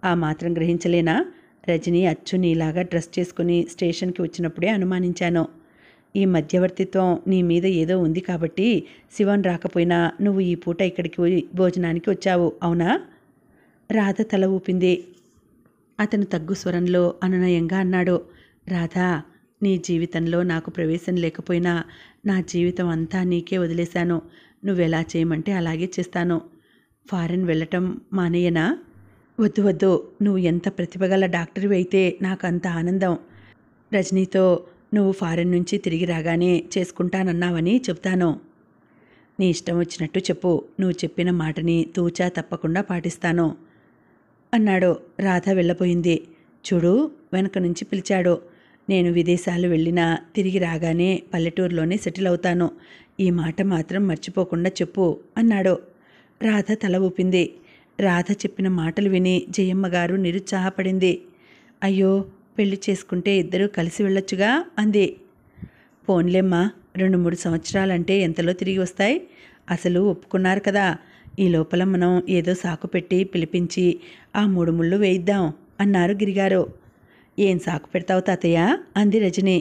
ఆ మాత్రం గ్రహించలేనా? రజనీ అచ్చు నీలాగా డ్రెస్ చేసుకుని స్టేషన్కి వచ్చినప్పుడే అనుమానించాను. ఈ మధ్యవర్తిత్వం నీ మీద ఏదో ఉంది కాబట్టి శివన్ రాకపోయినా నువ్వు ఈ పూట ఇక్కడికి భోజనానికి వచ్చావు, అవునా? రాధ తల ఊపింది. అతను తగ్గు స్వరంలో అనునయంగా అన్నాడు. రాధా, నీ జీవితంలో నాకు ప్రవేశం లేకపోయినా నా జీవితం అంతా నీకే వదిలేశాను. నువ్వెలా చేయమంటే అలాగే చేస్తాను. ఫారెన్ వెళ్ళటం మానేయనా? వద్దు వద్దు. నువ్వు ఎంత ప్రతిభగల డాక్టర్వి అయితే నాకు అంత ఆనందం. రజనీతో నువ్వు ఫారెన్ నుంచి తిరిగి రాగానే చేసుకుంటానన్నావని చెప్తాను. నీ ఇష్టం వచ్చినట్టు చెప్పు. నువ్వు చెప్పిన మాటని తూచా తప్పకుండా పాటిస్తాను అన్నాడు. రాధ వెళ్ళబోయింది. చూడు, వెనక నుంచి పిలిచాడు. నేను విదేశాలు వెళ్ళినా తిరిగి రాగానే పల్లెటూరులోనే సెటిల్ అవుతాను. ఈ మాట మాత్రం మర్చిపోకుండా చెప్పు అన్నాడు. రాధ తల ఊపింది. రాధ చెప్పిన మాటలు విని జయమ్మగారు నిరుత్సాహపడింది. అయ్యో, పెళ్లి చేసుకుంటే ఇద్దరూ కలిసి వెళ్ళొచ్చుగా అంది. పోన్లేమ్మా, 2-3 సంవత్సరాలంటే ఎంతలో తిరిగి వస్తాయి? అసలు ఒప్పుకున్నారు కదా. ఈ లోపల మనం ఏదో సాకు పెట్టి పిలిపించి ఆ 3 ముళ్ళు వేయిద్దాం అన్నారు గిరిగారు. ఏం సాకు పెడతావు తాతయ్య అంది రజని.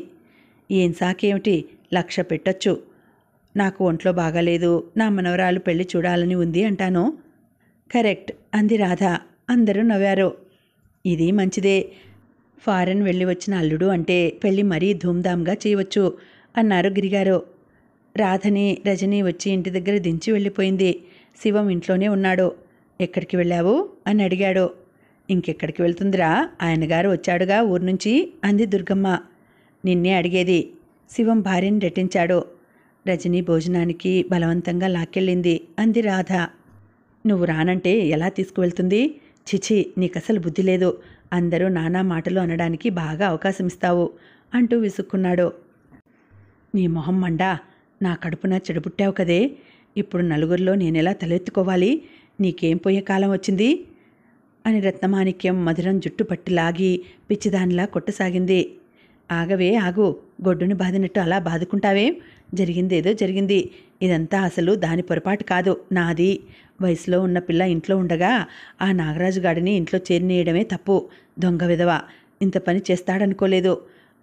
ఏం సాకేమిటి, 1,00,000 పెట్టొచ్చు. నాకు ఒంట్లో బాగాలేదు, నా మనవరాలు పెళ్లి చూడాలని ఉంది అంటాను. కరెక్ట్ అంది రాధ. అందరూ నవ్వారు. ఇది మంచిదే. ఫారెన్ వెళ్ళి వచ్చిన అల్లుడు అంటే పెళ్లి మరీ ధూమ్ధామ్గా చేయవచ్చు అన్నారు గిరిగారు. రాధని రజని వచ్చి ఇంటి దగ్గర దించి వెళ్ళిపోయింది. శివం ఇంట్లోనే ఉన్నాడు. ఎక్కడికి వెళ్ళావు అని అడిగాడు. ఇంకెక్కడికి వెళ్తుందిరా, ఆయనగారు వచ్చాడుగా ఊరు నుంచి అంది దుర్గమ్మ. నిన్నే అడిగేది. శివం భార్యని రెట్టించాడు. రజని భోజనానికి బలవంతంగా లాక్కెళ్ళింది అంది రాధ. నువ్వు రానంటే ఎలా తీసుకువెళ్తుంది? చిచి, నీకసలు బుద్ధి లేదు. అందరూ నానా మాటలు అనడానికి బాగా అవకాశం ఇస్తావు అంటూ విసుక్కున్నాడు. నీ మొహం మండా, నా కడుపున చెడబుట్టావు కదే. ఇప్పుడు నలుగురిలో నేనెలా తలెత్తుకోవాలి? నీకేం పోయే కాలం వచ్చింది అని రత్నమాణిక్యం మధురం జుట్టు పట్టి లాగి పిచ్చిదానిలా కొట్టసాగింది. ఆగవే ఆగు, గొడ్డుని బాదినట్టు అలా బాదుకుంటావే? జరిగిందేదో జరిగింది. ఇదంతా అసలు దాని పొరపాటు కాదు, నాది. వయసులో ఉన్న పిల్ల ఇంట్లో ఉండగా ఆ నాగరాజు గాడిని ఇంట్లో చేరినేయడమే తప్పు. దొంగ విధవ, ఇంత పని చేస్తాడనుకోలేదు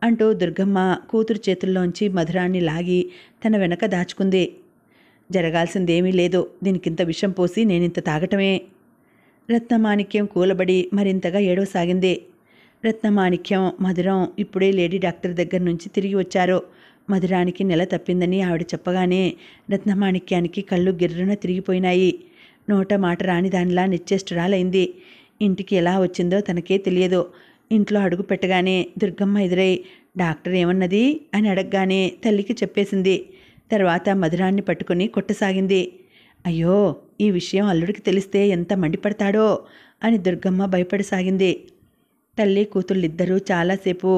అంటూ దుర్గమ్మ కూతురు చేతుల్లోంచి మధురాన్ని లాగి తన వెనక దాచుకుంది. జరగాల్సిందేమీ లేదు, దీనికింత విషం పోసి నేనింత తాగటమే. రత్నమాణిక్యం కూలబడి మరింతగా ఏడవసాగింది. రత్నమాణిక్యం, మధురం ఇప్పుడే లేడీ డాక్టర్ దగ్గర నుంచి తిరిగి వచ్చారు. మధురానికి నెల తప్పిందని ఆవిడ చెప్పగానే రత్నమాణిక్యానికి కళ్ళు గిర్రున తిరిగిపోయినాయి. నోట మాట రాని దానిలా నిశ్చేష్టురాలైంది. ఇంటికి ఎలా వచ్చిందో తనకే తెలియదు. ఇంట్లో అడుగు పెట్టగానే దుర్గమ్మ ఎదురై డాక్టర్ ఏమన్నది అని అడగగానే తల్లికి చెప్పేసింది. తర్వాత మధురాన్ని పట్టుకుని కొట్టసాగింది. అయ్యో, ఈ విషయం అల్లుడికి తెలిస్తే ఎంత మండిపడతాడో అని దుర్గమ్మ భయపడసాగింది. తల్లి కూతుళ్ళిద్దరూ చాలాసేపు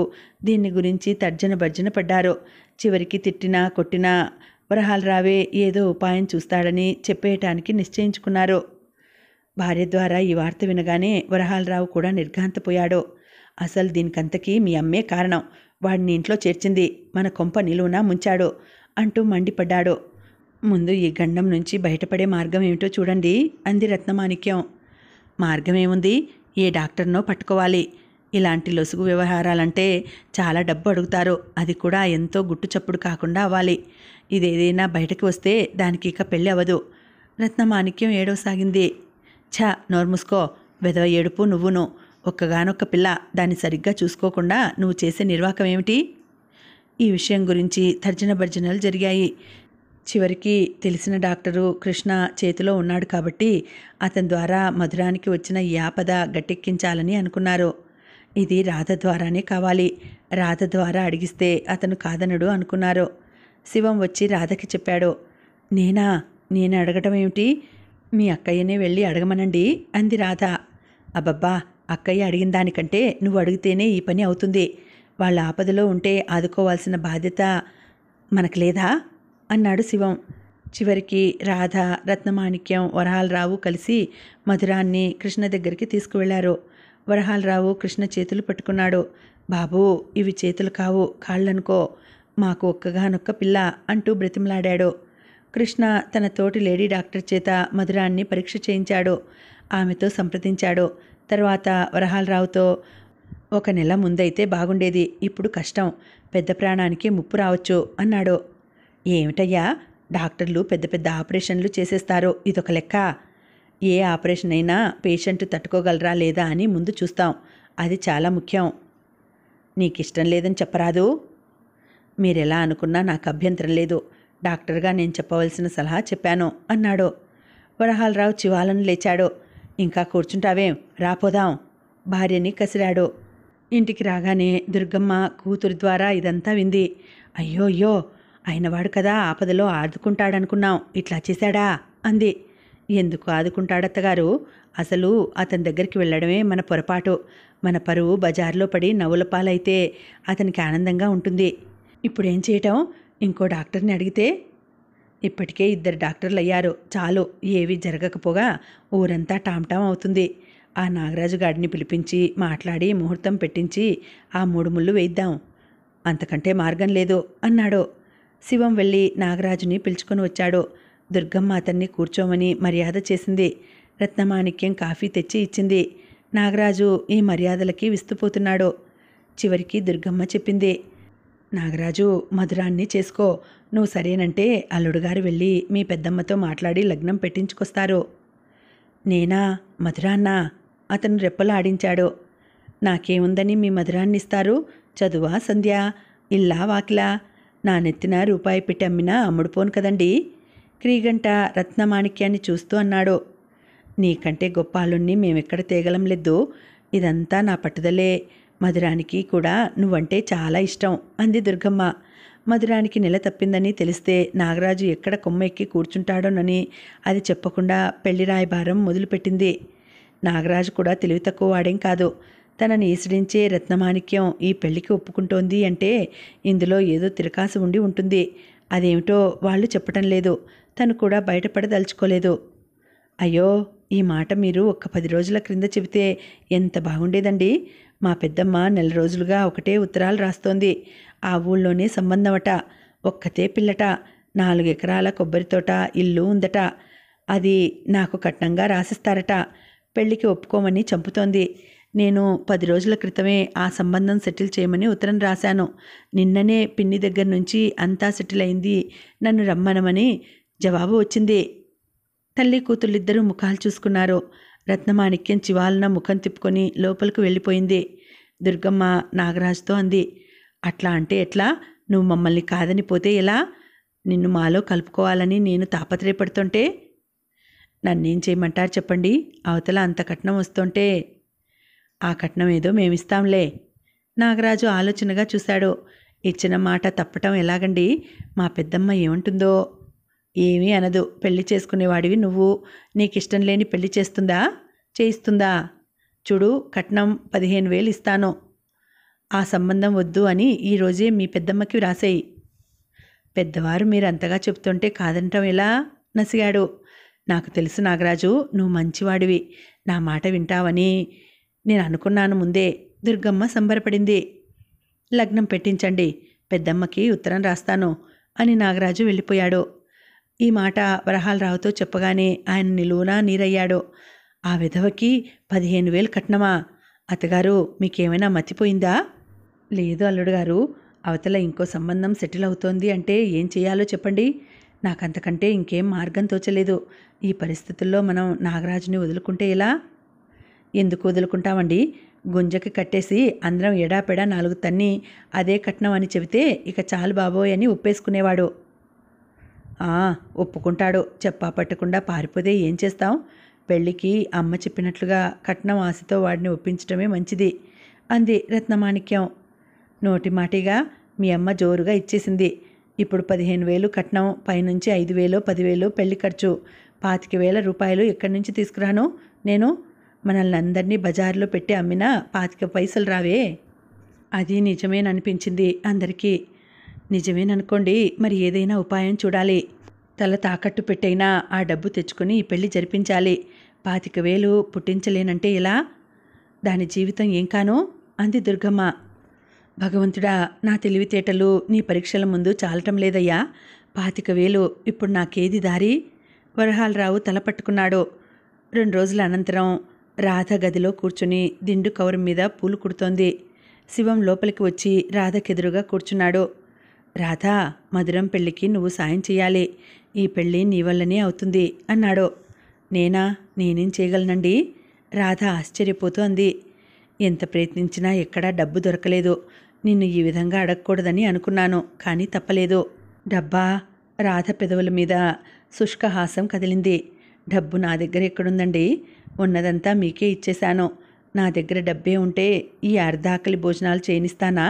దీన్ని గురించి తర్జన భర్జన పడ్డారు. చివరికి తిట్టినా కొట్టినా వరహాలరావే ఏదో ఉపాయం చూస్తాడని చెప్పేయటానికి నిశ్చయించుకున్నారు. భార్య ద్వారా ఈ వార్త వినగానే వరహాలరావు కూడా నిర్ఘాంతపోయాడు. అసలు దీనికంతకీ మీ అమ్మే కారణం. వాడిని ఇంట్లో చేర్చింది, మన కొంప నిలువునా ముంచాడు అంటూ మండిపడ్డాడు. ముందు ఈ గండం నుంచి బయటపడే మార్గం ఏమిటో చూడండి అంది రత్నమాణిక్యం. మార్గమేముంది, ఏ డాక్టర్నో పట్టుకోవాలి. ఇలాంటి లొసుగు వ్యవహారాలంటే చాలా డబ్బు అడుగుతారు. అది కూడా ఎంతో గుట్టు చప్పుడు కాకుండా అవ్వాలి. ఇదేదైనా బయటకు వస్తే దానికి ఇక పెళ్ళి అవ్వదు. రత్నమాణిక్యం ఏడవసాగింది. ఛ, నోర్ముసుకో, వెధవ ఏడుపు నువ్వును. ఒక్కగానొక్క పిల్ల, దాన్ని సరిగ్గా చూసుకోకుండా నువ్వు చేసే నిర్వాకం ఏమిటి? ఈ విషయం గురించి తర్జన భర్జనలు జరిగాయి. చివరికి తెలిసిన డాక్టరు కృష్ణ చేతిలో ఉన్నాడు కాబట్టి అతని ద్వారా మధురానికి వచ్చిన ఈ ఆపద గట్టెక్కించాలని అనుకున్నారు. ఇది రాధ ద్వారానే కావాలి. రాధ ద్వారా అడిగిస్తే అతను కాదనడు అనుకున్నారు. శివం వచ్చి రాధకి చెప్పాడు. నేను అడగటం ఏమిటి? మీ అక్కయ్యనే వెళ్ళి అడగమనండి అంది రాధ. అబ్బబ్బా, అక్కయ్య అడిగిన దానికంటే నువ్వు అడిగితేనే ఈ పని అవుతుంది. వాళ్ళ ఆపదలో ఉంటే ఆదుకోవాల్సిన బాధ్యత మనకు లేదా అన్నాడు శివం. చివరికి రాధ, రత్నమాణిక్యం, వరహాలరావు కలిసి మధురాన్ని కృష్ణ దగ్గరికి తీసుకువెళ్లారు. వరహాలరావు కృష్ణ చేతులు పట్టుకున్నాడు. బాబూ, ఇవి చేతులు కావు, కాళ్ళనుకో, మాకు ఒక్కగానొక్క పిల్ల అంటూ బ్రతిమలాడాడు. కృష్ణ తన తోటి లేడీ డాక్టర్ చేత మధురాన్ని పరీక్ష చేయించాడు. ఆమెతో సంప్రదించాడు. తర్వాత వరహాలరావుతో, 1 నెల ముందైతే బాగుండేది, ఇప్పుడు కష్టం, పెద్ద ప్రాణానికి ముప్పు రావచ్చు అన్నాడు. ఏమిటయ్యా, డాక్టర్లు పెద్ద పెద్ద ఆపరేషన్లు చేసేస్తారు, ఇదొక లెక్క. ఏ ఆపరేషన్ అయినా పేషెంట్ తట్టుకోగలరా లేదా అని ముందు చూస్తాం, అది చాలా ముఖ్యం. నీకిష్టం లేదని చెప్పరాదు? మీరెలా అనుకున్నా నాకు అభ్యంతరం లేదు. డాక్టర్గా నేను చెప్పవలసిన సలహా చెప్పాను అన్నాడు. వరహాలరావు చివాలను లేచాడు. ఇంకా కూర్చుంటావేం, రాపోదాం, భార్యని కసిరాడు. ఇంటికి రాగానే దుర్గమ్మ కూతురు ద్వారా ఇదంతా వింది. అయ్యో, అయినవాడు కదా, ఆపదలో ఆదుకుంటాడనుకున్నాం, ఇట్లా చేశాడా అంది. ఎందుకు ఆదుకుంటాడత్తగారు? అసలు అతని దగ్గరికి వెళ్ళడమే మన పొరపాటు. మన పరువు బజార్లో పడి నవ్వుల పాలైతే అతనికి ఆనందంగా ఉంటుంది. ఇప్పుడేం చేయటం? ఇంకో డాక్టర్ని అడిగితే? ఇప్పటికే 2 డాక్టర్లు అయ్యారు, చాలు. ఏవి జరగకపోగా ఊరంతా టామ్టామ్ అవుతుంది. ఆ నాగరాజు గాడిని పిలిపించి మాట్లాడి ముహూర్తం పెట్టించి ఆ 3 ముళ్ళు వేయిద్దాం. అంతకంటే మార్గం లేదు అన్నాడు. శివం వెళ్ళి నాగరాజుని పిలుచుకొని వచ్చాడు. దుర్గమ్మ అతన్ని కూర్చోమని మర్యాద చేసింది. రత్నమాణిక్యం కాఫీ తెచ్చి ఇచ్చింది. నాగరాజు ఈ మర్యాదలకి విస్తుపోతున్నాడు. చివరికి దుర్గమ్మ చెప్పింది, నాగరాజు, మధురాన్ని చేసుకో. నువ్వు సరేనంటే అల్లుడుగారు వెళ్ళి మీ పెద్దమ్మతో మాట్లాడి లగ్నం పెట్టించుకొస్తారు. నేనా? మధురాన్నా? అతను రెప్పలు ఆడించాడు. నాకేముందని మీ మధురాన్ని ఇస్తారు? చదువా, సంధ్య, ఇల్లా, వాకిలా? నా నెత్తిన రూపాయి పెట్టి అమ్మినా అమ్ముడుపోను కదండి. క్రీగంట రత్నమాణిక్యాన్ని చూస్తూ అన్నాడు. నీకంటే గొప్ప అల్లుణ్ణి మేమెక్కడ తేగలం లేదు. ఇదంతా నా పట్టుదలే. మధురానికి కూడా నువ్వంటే చాలా ఇష్టం అంది దుర్గమ్మ. మధురానికి నెల తప్పిందని తెలిస్తే నాగరాజు ఎక్కడ కొమ్మ ఎక్కి కూర్చుంటాడోనని అది చెప్పకుండా పెళ్లి రాయబారం మొదలుపెట్టింది. నాగరాజు కూడా తెలివి తక్కువ వాడేం కాదు. తనని ఈసడించే రత్నమాణిక్యం ఈ పెళ్లికి ఒప్పుకుంటోంది అంటే ఇందులో ఏదో తిరకాసు ఉండి ఉంటుంది. అదేమిటో వాళ్ళు చెప్పటం లేదు. తను కూడా బయటపడదలుచుకోలేదు. అయ్యో, ఈ మాట మీరు ఒక్క 10 రోజుల క్రింద చెబితే ఎంత బాగుండేదండి. మా పెద్దమ్మ నెల రోజులుగా ఒకటే ఉత్తరాలు రాస్తోంది. ఆ ఊళ్ళోనే సంబంధమట, ఒక్కతే పిల్లట, 4 ఎకరాల కొబ్బరి తోట, ఇల్లు ఉందట. అది నాకు కట్నంగా రాసిస్తారట. పెళ్లికి ఒప్పుకోమని చంపుతోంది. నేను 10 రోజుల క్రితమే ఆ సంబంధం సెటిల్ చేయమని ఉత్తరం రాశాను. నిన్ననే పిన్ని దగ్గర నుంచి అంతా సెటిల్ అయింది, నన్ను రమ్మనమని జవాబు వచ్చింది. తల్లి కూతుళ్ళిద్దరూ ముఖాలు చూసుకున్నారు. రత్నమాణిక్యం చివాలన ముఖం తిప్పుకొని లోపలికి వెళ్ళిపోయింది. దుర్గమ్మ నాగరాజుతో అంది, అట్లా అంటే ఎట్లా? నువ్వు మమ్మల్ని కాదని పోతే ఎలా? నిన్ను మాలో కలుపుకోవాలని నేను తాపత్రయపడుతుంటే నన్నేం చేయమంటారు చెప్పండి? అవతల అంత కట్నం వస్తుంటే. ఆ కట్నం ఏదో మేమిస్తాంలే. నాగరాజు ఆలోచనగా చూశాడు. ఇచ్చిన మాట తప్పటం ఎలాగండి? మా పెద్దమ్మ ఏమంటుందో? ఏమీ అనదు. పెళ్లి చేసుకునేవాడివి నువ్వు. నీకిష్టం లేని పెళ్లి చేయిస్తుందా? చూడు, కట్నం 15,000 ఇస్తాను. ఆ సంబంధం వద్దు అని ఈరోజే మీ పెద్దమ్మకి వ్రాసేయి. పెద్దవారు మీరంతగా చెప్తుంటే కాదంటం ఎలా? నసిగాడు. నాకు తెలుసు నాగరాజు, నువ్వు మంచివాడివి, నా మాట వింటావని నేను అనుకున్నాను ముందే. దుర్గమ్మ సంబరపడింది. లగ్నం పెట్టించండి, పెద్దమ్మకి ఉత్తరం రాస్తాను అని నాగరాజు వెళ్ళిపోయాడు. ఈ మాట వరహాలరావుతో చెప్పగానే ఆయన నిలువునా నీరయ్యాడు. ఆ విధవకి 15,000 కట్నమా? అత్తగారు మీకేమైనా మతిపోయిందా? లేదు అల్లుడు గారు, అవతల ఇంకో సంబంధం సెటిల్ అవుతోంది అంటే ఏం చేయాలో చెప్పండి. నాకంతకంటే ఇంకేం మార్గం తోచలేదు. ఈ పరిస్థితుల్లో మనం నాగరాజుని వదులుకుంటే ఎలా? ఎందుకు వదులుకుంటామండి? గుంజకి కట్టేసి అందరం ఎడాపెడా 4 తన్ని అదే కట్నం అని చెబితే ఇక చాలు బాబోయ్ అని ఒప్పేసుకునేవాడు. ఆ, ఒప్పుకుంటాడు. చెప్పా పట్టకుండా పారిపోతే ఏం చేస్తాం? పెళ్ళికి అమ్మ చెప్పినట్లుగా కట్నం ఆశతో వాడిని ఒప్పించటమే మంచిది అంది రత్నమాణిక్యం. నోటిమాటిగా మీ అమ్మ జోరుగా ఇచ్చేసింది. ఇప్పుడు 15,000 కట్నం, పైనుంచి 5,000 10,000 పెళ్లి ఖర్చు. 25,000 ఎక్కడి నుంచి తీసుకురాను నేను? మనల్ని అందరినీ బజారులో పెట్టి అమ్మినా 25 పైసలు రావే. అది నిజమేననిపించింది అందరికీ. నిజమేననుకోండి, మరి ఏదైనా ఉపాయం చూడాలి. తల తాకట్టు పెట్టైనా ఆ డబ్బు తెచ్చుకుని ఈ పెళ్లి జరిపించాలి. 25,000 పుట్టించలేనంటే ఎలా? దాని జీవితం ఏం కాను అంది దుర్గమ్మ. భగవంతుడా, నా తెలివితేటలు నీ పరీక్షల ముందు చాలటం లేదయ్యా. 25,000 ఇప్పుడు నాకేది దారి? వరహాలరావు తల పట్టుకున్నాడు. 2 రోజుల అనంతరం రాధ గదిలో కూర్చుని దిండు కవరు మీద పూలు కుడుతోంది. శివం లోపలికి వచ్చి రాధకెదురుగా కూర్చున్నాడు. రాధా, మధురం పెళ్ళికి నువ్వు సాయం చేయాలి. ఈ పెళ్ళి నీ వల్లనే అవుతుంది అన్నాడు. నేనేం చేయగలనండి? రాధ ఆశ్చర్యపోతూ అంది. ఎంత ప్రయత్నించినా ఎక్కడా డబ్బు దొరకలేదు. నిన్ను ఈ విధంగా అడగకూడదని అనుకున్నాను, కానీ తప్పలేదు. డబ్బా? రాధ పెదవుల మీద శుష్కహాసం కదిలింది. డబ్బు నా దగ్గర ఎక్కడుందండి? ఉన్నదంతా మీకే ఇచ్చేశాను. నా దగ్గర డబ్బే ఉంటే ఈ అర్ధాకలి భోజనాలు చేయనిస్తానా?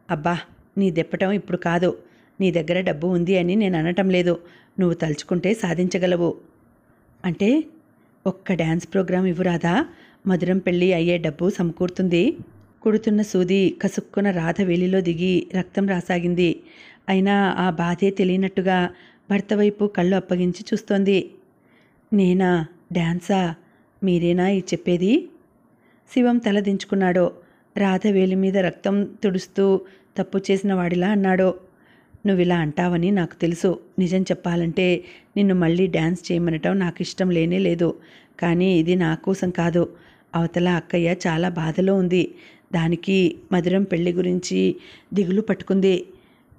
అబ్బా, నీ దెప్పటం ఇప్పుడు కాదు. నీ దగ్గర డబ్బు ఉంది అని నేను అనటం లేదు. నువ్వు తలుచుకుంటే సాధించగలవు. అంటే ఒక్క డ్యాన్స్ ప్రోగ్రాం ఇవ్వురాదా? మధురం పెళ్ళి అయ్యే డబ్బు సమకూరుతుంది. కుడుతున్న సూది కసుక్కున రాధ వేలిలో దిగి రక్తం రాసాగింది. అయినా ఆ బాధే తెలియనట్టుగా భర్త వైపు కళ్ళు అప్పగించి చూస్తోంది. నేనా? డ్యాన్సా? మీరేనా ఈ చెప్పేది? శివం తల దించుకున్నాడు. రాధ వేలి మీద రక్తం తుడుస్తూ తప్పు చేసిన వాడిలా అన్నాడు. నువ్విలా అంటావని నాకు తెలుసు. నిజం చెప్పాలంటే నిన్ను మళ్ళీ డ్యాన్స్ చేయమనటం నాకు ఇష్టం లేనే లేదు. కానీ ఇది నా కోసం కాదు. అవతల అక్కయ్య చాలా బాధలో ఉంది. దానికి మధురం పెళ్లి గురించి దిగులు పట్టుకుంది.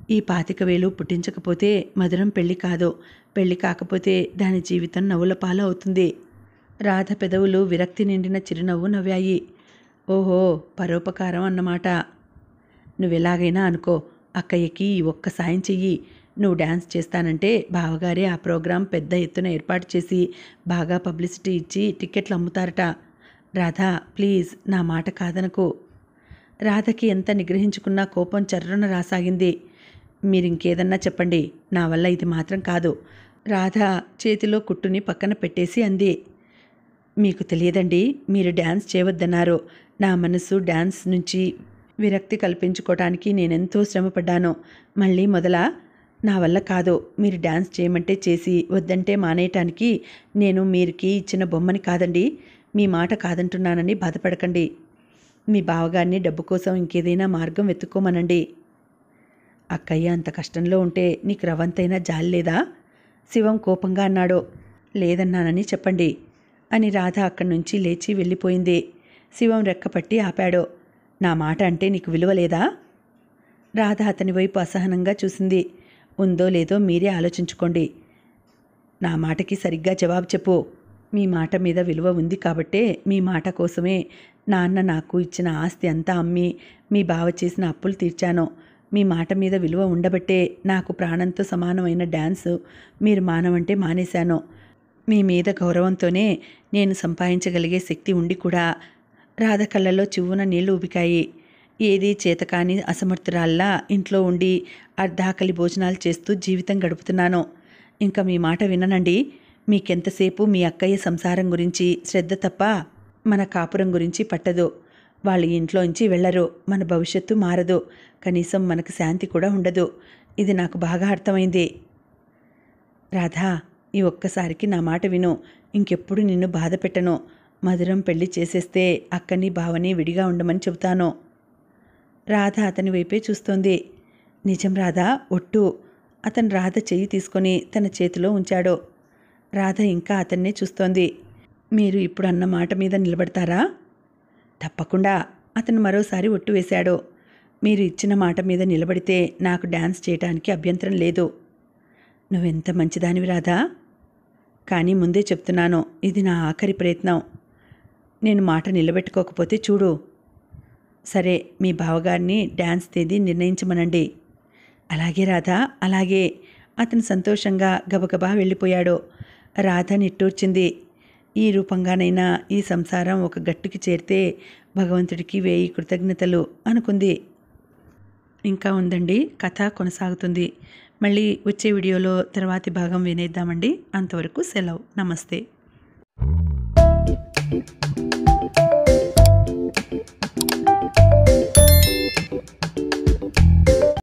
ఈ 25,000 పుట్టించకపోతే మధురం పెళ్లి కాదు. పెళ్లి కాకపోతే దాని జీవితం నవ్వుల పాలు అవుతుంది. రాధ పెదవులు విరక్తి నిండిన చిరునవ్వు నవ్వాయి. ఓహో, పరోపకారం అన్నమాట. నువ్వెలాగైనా అనుకో, అక్కయ్యకి ఈ ఒక్క సాయం చెయ్యి. నువ్వు డ్యాన్స్ చేస్తానంటే బావగారే ఆ ప్రోగ్రాం పెద్ద ఎత్తున ఏర్పాటు చేసి బాగా పబ్లిసిటీ ఇచ్చి టిక్కెట్లు అమ్ముతారట. రాధా, ప్లీజ్ నా మాట కాదనకు. రాధకి ఎంత నిగ్రహించుకున్నా కోపం చర్రున రాసాగింది. మీరింకేదన్నా చెప్పండి, నా వల్ల ఇది మాత్రం కాదు. రాధ చేతిలో కుట్టుని పక్కన పెట్టేసి అంది. మీకు తెలియదండి, మీరు డ్యాన్స్ చేయవద్దన్నారు. నా మనసు డ్యాన్స్ నుంచి విరక్తి కల్పించుకోవటానికి నేనెంతో శ్రమపడ్డాను. మళ్ళీ మొదలా? నా వల్ల కాదు. మీరు డ్యాన్స్ చేయమంటే చేసి వద్దంటే మానేయటానికి నేను మీరుకి ఇచ్చిన బొమ్మని కాదండి. మీ మాట కాదంటున్నానని బాధపడకండి. మీ బావగారిని డబ్బు కోసం ఇంకేదైనా మార్గం వెతుక్కోమనండి. అక్కయ్య అంత కష్టంలో ఉంటే నీకు రవంతైనా జాలి లేదా? శివం కోపంగా అన్నాడు. లేదన్నానని చెప్పండి అని రాధ అక్కడి నుంచి లేచి వెళ్ళిపోయింది. శివం రెక్కపట్టి ఆపాడు. నా మాట అంటే నీకు విలువ లేదా? రాధ అతని వైపు అసహనంగా చూసింది. ఉందో లేదో మీరే ఆలోచించుకోండి. నా మాటకి సరిగ్గా జవాబు చెప్పు. మీ మాట మీద విలువ ఉంది కాబట్టే మీ మాట కోసమే నాన్న నాకు ఇచ్చిన ఆస్తి అంతా అమ్మి మీ బావ చేసిన అప్పులు తీర్చాను. మీ మాట మీద విలువ ఉండబట్టే నాకు ప్రాణంతో సమానమైన డ్యాన్సు మీరు మానవంటే మానేశాను. మీ మీద గౌరవంతోనే నేను సంపాదించగలిగే శక్తి ఉండి కూడా. రాధ కళ్ళల్లో చివ్వున నీళ్లు ఉబికాయి. ఏదీ చేతకాని అసమర్థురాల్లా ఇంట్లో ఉండి అర్ధాకలి భోజనాలు చేస్తూ జీవితం గడుపుతున్నాను. ఇంకా మీ మాట విననండి. మీకెంతసేపు మీ అక్కయ్య సంసారం గురించి శ్రద్ధ తప్ప మన కాపురం గురించి పట్టదు. వాళ్ళు ఇంట్లోంచి వెళ్లరు. మన భవిష్యత్తు మారదు. కనీసం మనకు శాంతి కూడా ఉండదు. ఇది నాకు బాగా అర్థమైంది. రాధా, ఈ ఒక్కసారికి నా మాట విను. ఇంకెప్పుడు నిన్ను బాధ పెట్టను. మధురం పెళ్లి చేసేస్తే అక్కని బావని విడిగా ఉండమని చెబుతాను. రాధ అతని వైపే చూస్తోంది. నిజం రాధా, ఒట్టు. అతను రాధ చెయ్యి తీసుకొని తన చేతిలో ఉంచాడు. రాధ ఇంకా అతన్నే చూస్తోంది. మీరు ఇప్పుడు అన్న మాట మీద నిలబడతారా? తప్పకుండా అతను మరోసారి ఒట్టు వేశాడు. మీరు ఇచ్చిన మాట మీద నిలబడితే నాకు డ్యాన్స్ చేయటానికి అభ్యంతరం లేదు. నువ్వెంత మంచిదానివి రాధా. కానీ ముందే చెప్తున్నాను, ఇది నా ఆఖరి ప్రయత్నం. నేను మాట నిలబెట్టుకోకపోతే చూడు. సరే, మీ బావగారిని డ్యాన్స్ తేదీ నిర్ణయించమనండి. అలాగే రాధా, అలాగే. అతను సంతోషంగా గబగబా వెళ్ళిపోయాడు. రాధ నిట్టూర్చింది. ఈ రూపంగానైనా ఈ సంసారం ఒక గట్టుకి చేరితే భగవంతుడికి 1000 కృతజ్ఞతలు అనుకుంది. ఇంకా ఉందండి, కథ కొనసాగుతుంది. మళ్ళీ వచ్చే వీడియోలో తర్వాతి భాగం వినేద్దామండి. అంతవరకు సెలవు. నమస్తే.